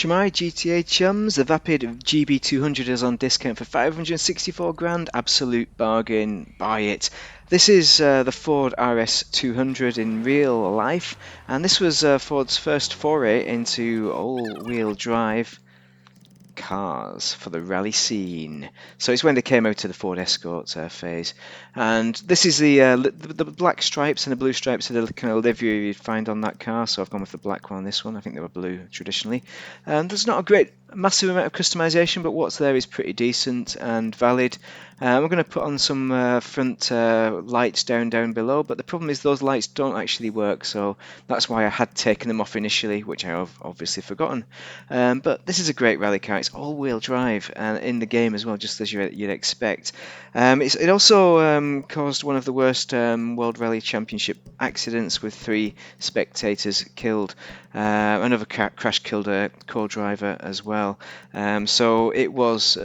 Shemai GTA chums, the Vapid GB200 is on discount for 564 grand, absolute bargain, buy it. This is the Ford RS200 in real life, and this was Ford's first foray into all-wheel drive cars for the rally scene. So it's when they came out of the Ford Escort phase, and this is the black stripes and the blue stripes are the kind of livery you'd find on that car. So I've gone with the black one on this one. I think they were blue traditionally. There's not a massive amount of customization, but what's there is pretty decent and valid. We're going to put on some front lights down below, but the problem is those lights don't actually work, so that's why I had taken them off initially, which I've obviously forgotten. But this is a great rally car. It's all-wheel drive and in the game as well, just as you'd expect. It also caused one of the worst World Rally Championship accidents with 3 spectators killed. Another crash killed a co-driver as well. So it was,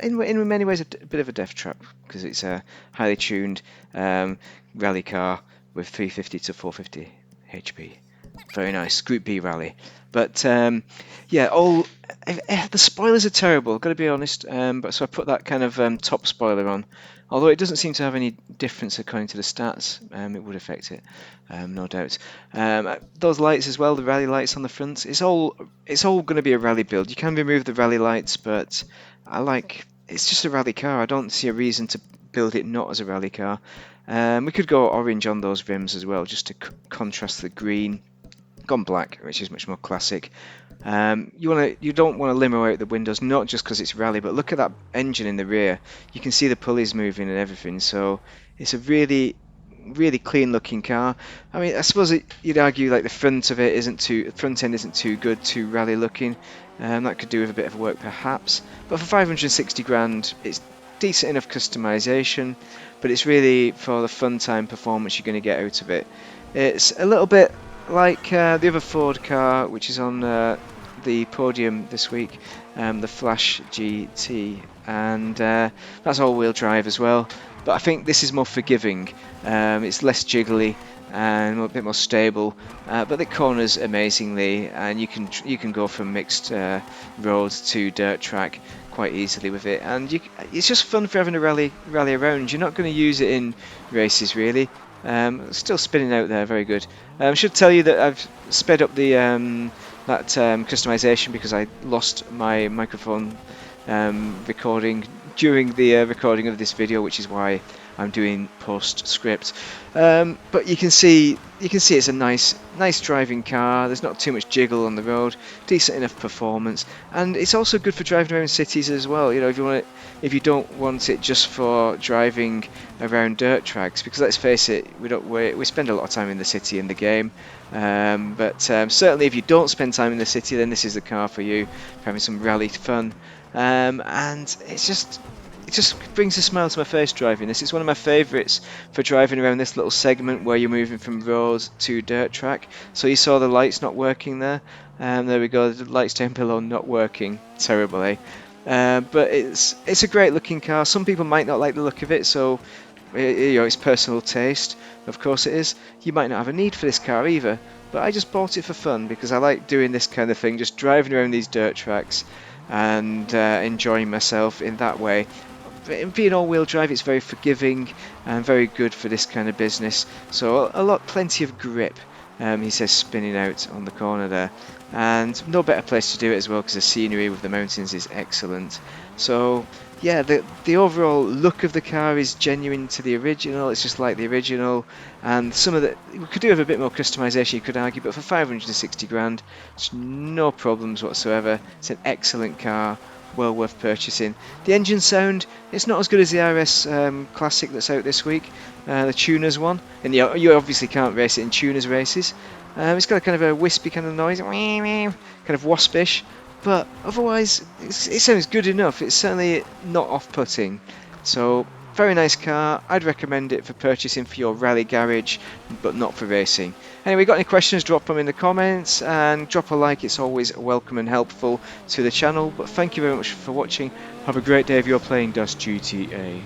in many ways, a bit of a death trap because it's a highly tuned rally car with 350 to 450 HP. Very nice, Group B rally. But yeah, the spoilers are terrible, got to be honest. But so I put that kind of top spoiler on. Although it doesn't seem to have any difference according to the stats, it would affect it, no doubt. Those lights as well, the rally lights on the front, it's all going to be a rally build. You can remove the rally lights, but it's just a rally car. I don't see a reason to build it not as a rally car. We could go orange on those rims as well, just to contrast the green. Gone black, which is much more classic. You don't want to limo out the windows, not just because it's rally, but look at that engine in the rear. You can see the pulleys moving and everything. So it's a really clean looking car. I mean, I suppose you'd argue like the front end isn't too good, too rally looking. That could do with a bit of work perhaps. But for 560 grand, it's decent enough customization. But it's really for the fun time performance you're going to get out of it. It's a little bit like the other Ford car, which is on the podium this week, the Flash GT, and that's all-wheel drive as well. But I think this is more forgiving. It's less jiggly and a bit more stable, but it corners amazingly, and you can go from mixed roads to dirt track quite easily with it, and it's just fun for having a rally around. You're not going to use it in races really. Still spinning out there, very good. I should tell you that I've sped up the customization because I lost my microphone recording during the recording of this video, which is why I'm doing postscript. But you can see it's a nice driving car. There's not too much jiggle on the road, decent enough performance, and it's also good for driving around cities as well. You know, if you don't want it just for driving around dirt tracks, because let's face it, we spend a lot of time in the city in the game. But certainly if you don't spend time in the city, then this is the car for you for having some rally fun. And it just brings a smile to my face driving this. It's one of my favourites for driving around this little segment where you're moving from road to dirt track. So you saw the lights not working there. There we go, the lights down below not working terribly. But it's a great looking car. Some people might not like the look of it, so it's personal taste. Of course it is. You might not have a need for this car either, but I just bought it for fun because I like doing this kind of thing, just driving around these dirt tracks and enjoying myself in that way. Being all-wheel drive, it's very forgiving and very good for this kind of business. So plenty of grip. He says spinning out on the corner there, and no better place to do it as well because the scenery with the mountains is excellent. So yeah, the overall look of the car is genuine to the original. It's just like the original, and we could do with a bit more customization, you could argue, but for 560 grand, it's no problems whatsoever. It's an excellent car, well worth purchasing. The engine sound, it's not as good as the RS Classic that's out this week, the tuners one, and you obviously can't race it in tuners races. It's got a kind of a wispy kind of noise, kind of waspish, but otherwise it sounds good enough. It's certainly not off-putting. So very nice car. I'd recommend it for purchasing for your rally garage, but not for racing. Anyway, got any questions, drop them in the comments, and drop a like. It's always welcome and helpful to the channel. But thank you very much for watching. Have a great day if you're playing Das GTA.